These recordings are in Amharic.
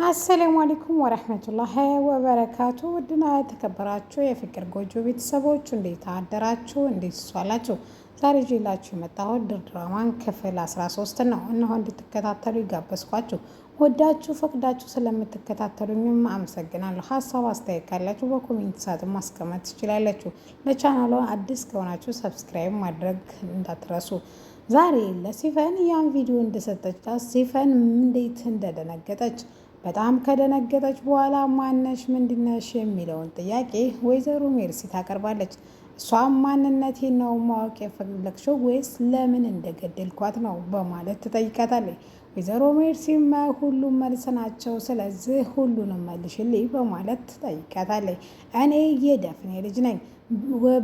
አሰላሙ አለይኩም ወረህመቱላሂ ወበረካቱ። ውድና የተከበራችሁ የፍቅር ጎጆ ቤተሰቦች እንዴት አደራችሁ? እንዴት ዋላችሁ? ዛሬ ይዤላችሁ የመጣሁት ድራማን ክፍል 13 ነው። እነሆ እንድትከታተሉ ይጋበዝኳችሁ። ወዳችሁ ፈቅዳችሁ ስለምትከታተሉኝም አመሰግናለሁ። ሀሳብ አስተያየት ካላችሁ በኮሜንት ሳጥን ማስቀመጥ ትችላላችሁ። ለቻናሉ አዲስ ከሆናችሁ ሰብስክራይብ ማድረግ እንዳትረሱ። ዛሬ ለሲፈን ያን ቪዲዮ እንደሰጠቻት ሲፈን እንዴት እንደደነገጠች በጣም ከደነገጠች በኋላ ማነሽ ምንድነሽ የሚለውን ጥያቄ ወይዘሮ ሜርሲ ታቀርባለች። እሷም ማንነቴን ነው ማወቅ የፈለግሽው ወይስ ለምን እንደገደልኳት ነው በማለት ትጠይቃታለች። ወይዘሮ ሜርሲም ሁሉም መልስ ናቸው፣ ስለዚህ ሁሉንም መልሽልኝ በማለት ትጠይቃታለች። እኔ የደፍኔ ልጅ ነኝ፣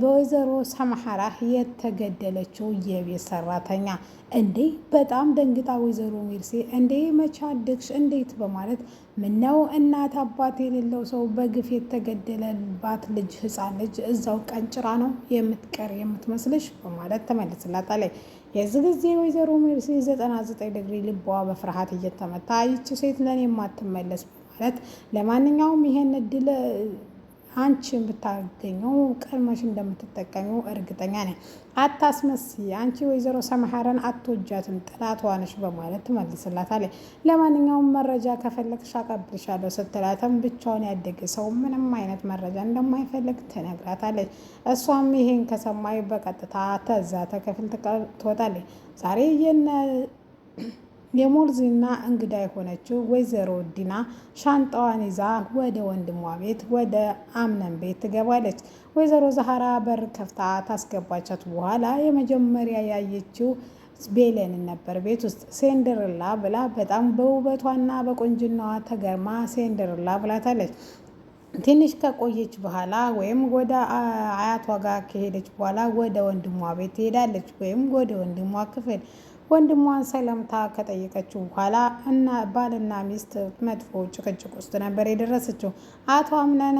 በወይዘሮ ሰማሐራ የተገደለችው የቤት ሰራተኛ። እንዴ በጣም ደንግጣ ወይዘሮ ሜርሲ እንዴ መቼ አደግሽ እንዴት በማለት ምነው እናት አባት የሌለው ሰው በግፍ የተገደለባት ልጅ ህፃን ልጅ እዛው ቀንጭራ ነው የምትቀር የምትመስልሽ በማለት ተመልስላታለች። የዚህ ጊዜ ወይዘሮ ሜርሲ 99 ዲግሪ ልቧ በፍርሃት እየተመታ ይቺ ሴት ለእኔ የማትመለስ በማለት ለማንኛውም ይሄን እድል አንቺ ብታገኘው ቀድመሽ እንደምትጠቀሚው እርግጠኛ ነኝ። አታስመስይ፣ አንቺ ወይዘሮ ሰማሐራን አትወጃትም፣ ጥላቷ ነሽ በማለት ትመልስላታለች። ለማንኛውም መረጃ ከፈለግሽ አቀብልሻለሁ ስትላትም ብቻውን ያደገ ሰው ምንም አይነት መረጃ እንደማይፈልግ ትነግራታለች። እሷም ይሄን ከሰማይ በቀጥታ ተዛ ተከፍል ትወጣለች። ዛሬ የሞርዚና እንግዳ የሆነችው ወይዘሮ ዲና ሻንጣዋን ይዛ ወደ ወንድሟ ቤት ወደ አምነን ቤት ትገባለች። ወይዘሮ ዛህራ በር ከፍታ ታስገባቻት በኋላ የመጀመሪያ ያየችው ቤለንን ነበር። ቤት ውስጥ ሴንደርላ ብላ በጣም በውበቷና በቆንጅናዋ ተገርማ ሴንደርላ ብላታለች። ትንሽ ከቆየች በኋላ ወይም ወደ አያቷ ጋር ከሄደች በኋላ ወደ ወንድሟ ቤት ትሄዳለች፣ ወይም ወደ ወንድሟ ክፍል ወንድሟን ሰላምታ ከጠየቀችው በኋላ እና ባልና ሚስት መጥፎ ጭቅጭቅ ውስጥ ነበር የደረሰችው። አቶ አምነን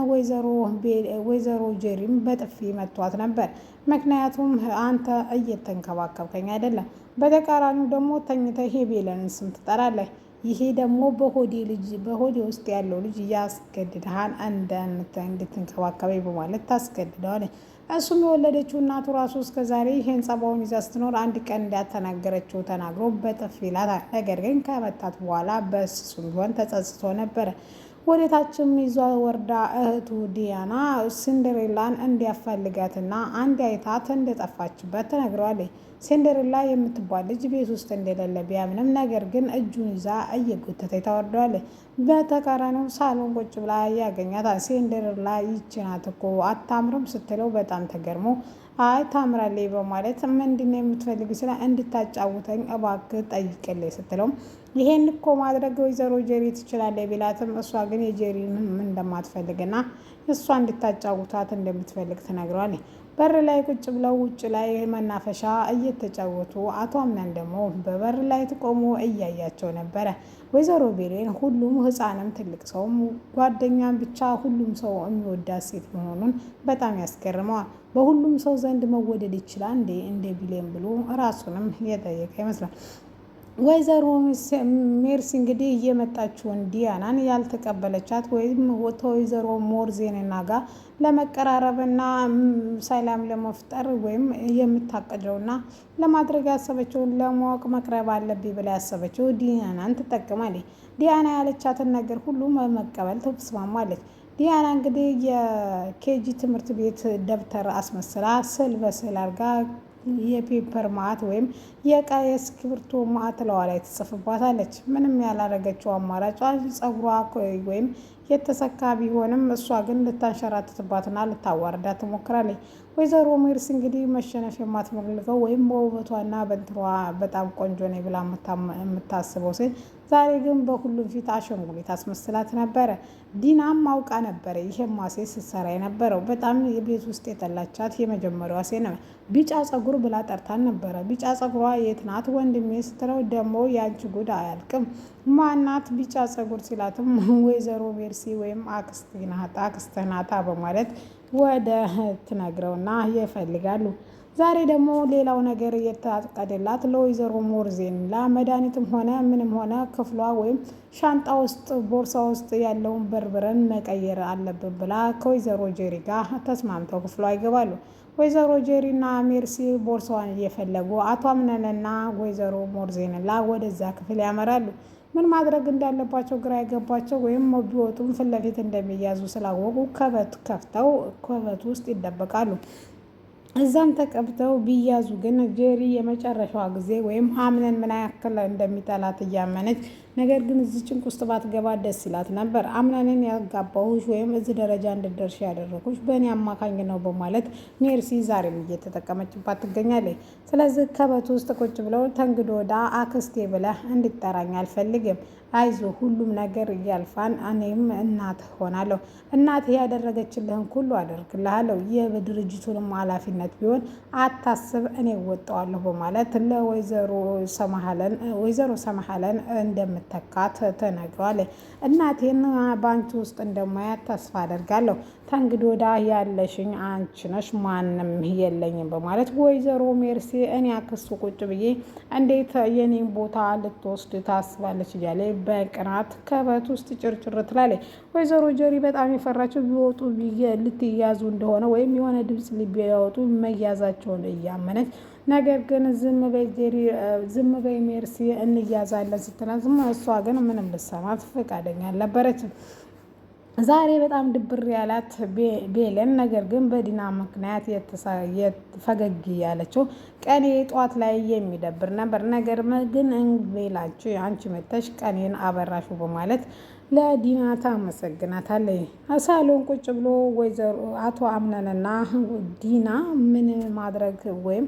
ወይዘሮ ጄሪም በጥፊ መቷት ነበር። ምክንያቱም አንተ እየተንከባከብከኝ አይደለም፣ በተቃራኒው ደግሞ ተኝተህ የቤለንን ስም ትጠራለህ። ይሄ ደግሞ በሆዴ ውስጥ ያለው ልጅ እያስገድድሃን እንድትንከባከበኝ በማለት ታስገድደዋለች። እሱም የወለደችው እናቱ ራሱ እስከዛሬ ይሄን ጸባውን ይዛ ስትኖር አንድ ቀን እንዳተናገረችው ተናግሮ በጥፊ ይላታል። ነገር ግን ከመታት በኋላ በስሱም ቢሆን ተጸጽቶ ነበረ። ወደታችም ይዟ ወርዳ እህቱ ዲያና ሲንደሬላን እንዲያፈልጋትና አንድ አይታት እንደጠፋችበት ትነግረዋለች። ሲንደሬላ የምትባል ልጅ ቤት ውስጥ እንደሌለ ቢያምንም ነገር ግን እጁን ይዛ እየጎተተች ታወርደዋለች። በተቃራኒው ሳሎን ቁጭ ብላ ያገኛታል። ሲንደሬላ ይህች ናት እኮ አታምርም ስትለው በጣም ተገርሞ አይ ታምራለች በማለት ምንድነው የምትፈልግ ስለ እንድታጫውተኝ እባክህ ጠይቅልኝ ስትለው ይሄን እኮ ማድረግ ወይዘሮ ጄሪ ትችላለች ቢላትም እሷ ግን የጄሪንም እንደማትፈልግና እሷ እንድታጫውታት እንደምትፈልግ ትነግረዋለች። በር ላይ ቁጭ ብለው ውጭ ላይ መናፈሻ እየተጫወቱ አቶ አምነን ደግሞ በበር ላይ ተቆሞ እያያቸው ነበረ። ወይዘሮ ቤሌን ሁሉም ህፃንም ትልቅ ሰውም ጓደኛም ብቻ ሁሉም ሰው የሚወዳት ሴት መሆኑን በጣም ያስገርመዋል። በሁሉም ሰው ዘንድ መወደድ ይችላል እንደ ቢሌን ብሎ ራሱንም የጠየቀ ይመስላል። ወይዘሮ ሜርሲ እንግዲህ እየመጣችውን ዲያናን ያልተቀበለቻት ወይም ወይዘሮ ሞርዜንና ጋር ለመቀራረብና ሰላም ለመፍጠር ወይም የምታቀደውና ለማድረግ ያሰበችውን ለማወቅ መቅረብ አለብኝ ብላ ያሰበችው ዲያናን ትጠቀማለች። ዲያና ያለቻትን ነገር ሁሉ መቀበል ትስማማለች። ዲያና እንግዲህ የኬጂ ትምህርት ቤት ደብተር አስመስላ ስዕል በስዕል አድርጋ የፔፐር ማት ወይም የእስክሪብቶ ማት ለዋ ላይ ትጽፍባታለች። ምንም ያላረገችው አማራጯ ጸጉሯ ወይም የተሰካ ቢሆንም እሷ ግን ልታንሸራትትባትና ልታዋርዳት ትሞክራለች። ወይዘሮ ሜርሲ እንግዲህ መሸነፍ የማትፈልገው ወይም በውበቷና በእንትኗ በጣም ቆንጆ ነኝ ብላ የምታስበው ሴት ዛሬ ግን በሁሉም ፊት አሸንጉሊት አስመስላት ነበረ። ዲናም አውቃ ነበረ ይሄማ ሴት ስትሰራ የነበረው። በጣም የቤት ውስጥ የጠላቻት የመጀመሪያዋ ሴት ነው። ቢጫ ጸጉር ብላ ጠርታን ነበረ። ቢጫ ጸጉሯ የት ናት ወንድሜ ስትለው ደግሞ ያንቺ ጉድ አያልቅም ማናት ቢጫ ጸጉር ሲላትም ወይዘሮ ሜርሲ ወይም አክስትህ ናታ በማለት ወደ ትነግረውና ይፈልጋሉ። ዛሬ ደግሞ ሌላው ነገር እየታቀደላት ለወይዘሮ ሞርዜን ለመድኃኒትም ሆነ ምንም ሆነ ክፍሏ ወይም ሻንጣ ውስጥ ቦርሳ ውስጥ ያለውን በርብረን መቀየር አለብን ብላ ከወይዘሮ ጄሪ ጋር ተስማምተው ክፍሏ ይገባሉ። ወይዘሮ ጄሪና ሜርሲ ቦርሳዋን እየፈለጉ አቶ አምነንና ወይዘሮ ሞርዜንላ ወደዛ ክፍል ያመራሉ። ምን ማድረግ እንዳለባቸው ግራ የገባቸው ወይም ቢወጡም ፊት ለፊት እንደሚያዙ ስላወቁ ከበት ከፍተው ከበት ውስጥ ይደበቃሉ። እዛም ተቀብተው ቢያዙ ግን ጄሪ የመጨረሻዋ ጊዜ ወይም አምነን ምን ያክል እንደሚጠላት እያመነች ነገር ግን እዚህ ጭንቅ ውስጥ ባትገባ ደስ ይላት ነበር። አምነንን ያጋባሁሽ ወይም እዚህ ደረጃ እንድደርሽ ያደረኩሽ በእኔ አማካኝ ነው በማለት ሜርሲ ዛሬም እየተጠቀመችባት ትገኛለች። ስለዚህ ከበት ውስጥ ቁጭ ብለው ተንግዶ ወዳ አክስቴ ብለህ እንዲጠራኝ አልፈልግም። አይዞ ሁሉም ነገር እያልፋን እኔም እናት ሆናለሁ። እናት ያደረገችልህን ሁሉ አደርግልሃለሁ። የድርጅቱንም ኃላፊነት ቢሆን አታስብ፣ እኔ እወጣዋለሁ በማለት ለወይዘሮ ሰማሃለን እንደምተካት ተነግሯለች። እናቴን ባንቺ ውስጥ እንደማያት ተስፋ አደርጋለሁ። ተንግዶ ወዳ ያለሽኝ አንቺ ነሽ፣ ማንም የለኝም በማለት ወይዘሮ ሜርሲ እኔ አክስቱ ቁጭ ብዬ እንዴት የኔን ቦታ ልትወስድ ታስባለች እያለ በቅናት ከበት ውስጥ ጭርጭር ትላለች። ወይዘሮ ጀሪ በጣም የፈራቸው ቢወጡ ልትያዙ እንደሆነ ወይም የሆነ ድምፅ ሊያወጡ መያዛቸውን እያመነች ነገር ግን ዝም በይ ሜርሲ እንያዛለን ስትላት እሷ ግን ምንም ልትሰማት ፈቃደኛ አልነበረችም። ዛሬ በጣም ድብር ያላት ቤለን ነገር ግን በዲና ምክንያት ፈገግ ያለችው ቀኔ ጧት ላይ የሚደብር ነበር። ነገር ግን ቤላችሁ አንቺ መተሽ ቀኔን አበራሹ በማለት ለዲና ታመሰግናታለች። ሳሎን ቁጭ ብሎ ወይዘሮ አቶ አምነንና ዲና ምን ማድረግ ወይም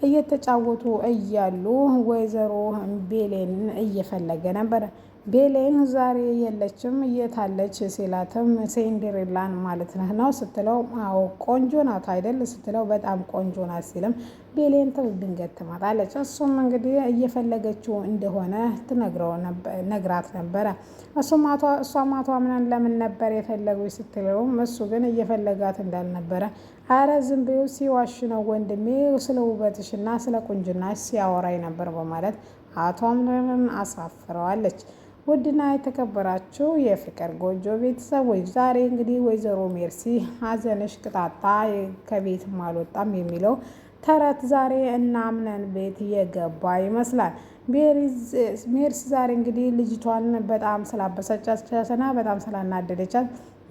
እየተጫወቱ እያሉ ወይዘሮ ቤሌንን እየፈለገ ነበር። ቤሌን ዛሬ የለችም የታለች ሲላትም ሴንዴሬላን ማለት ነው ስትለው አዎ ቆንጆ ናት አይደል ስትለው በጣም ቆንጆ ናት ሲልም ቤሌን ድንገት ትመጣለች። እሱም እንግዲህ እየፈለገችው እንደሆነ ነግራት ነበረ። እሷም አቶ አምነን ለምን ነበር የፈለጉኝ ስትለውም እሱ ግን እየፈለጋት እንዳልነበረ አረ ዝም ብሎ ሲዋሽ ነው ወንድሜ ስለ ውበትሽና ስለ ቁንጅናሽ ሲያወራኝ ነበር በማለት አቶ አምነንን አሳፍረዋለች። ውድና የተከበራችሁ የፍቅር ጎጆ ቤተሰቦች ዛሬ እንግዲህ ወይዘሮ ሜርሲ ሀዘንሽ ቅጣጣ ከቤትም አልወጣም የሚለው ተረት ዛሬ እናምነን ቤት የገባ ይመስላል። ሜርሲ ዛሬ እንግዲህ ልጅቷን በጣም ስላበሳጫቻትና በጣም ስላናደደቻት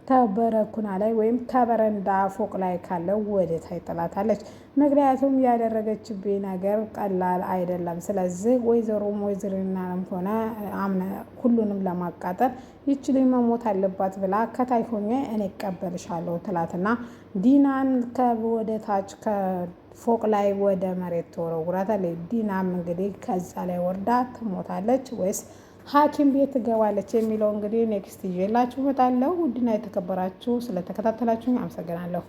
ከበረኩና ላይ ወይም ከበረንዳ ፎቅ ላይ ካለው ወደ ታይ ጥላታለች። ምክንያቱም ያደረገችብኝ ነገር ቀላል አይደለም። ስለዚህ ወይዘሮናም ሆነ አምነ ሁሉንም ለማቃጠል ይችልኝ መሞት አለባት ብላ ከታይ ሆኜ እኔ እቀበልሻለሁ ትላትና ዲናን ወደ ታች ከፎቅ ላይ ወደ መሬት ተወረውራታለች። ዲናም እንግዲህ ከዛ ላይ ወርዳ ትሞታለች ወይስ ሐኪም ቤት ትገባለች የሚለው እንግዲህ ኔክስት ይዤላችሁ እመጣለሁ። ውድና የተከበራችሁ ስለተከታተላችሁኝ አመሰግናለሁ።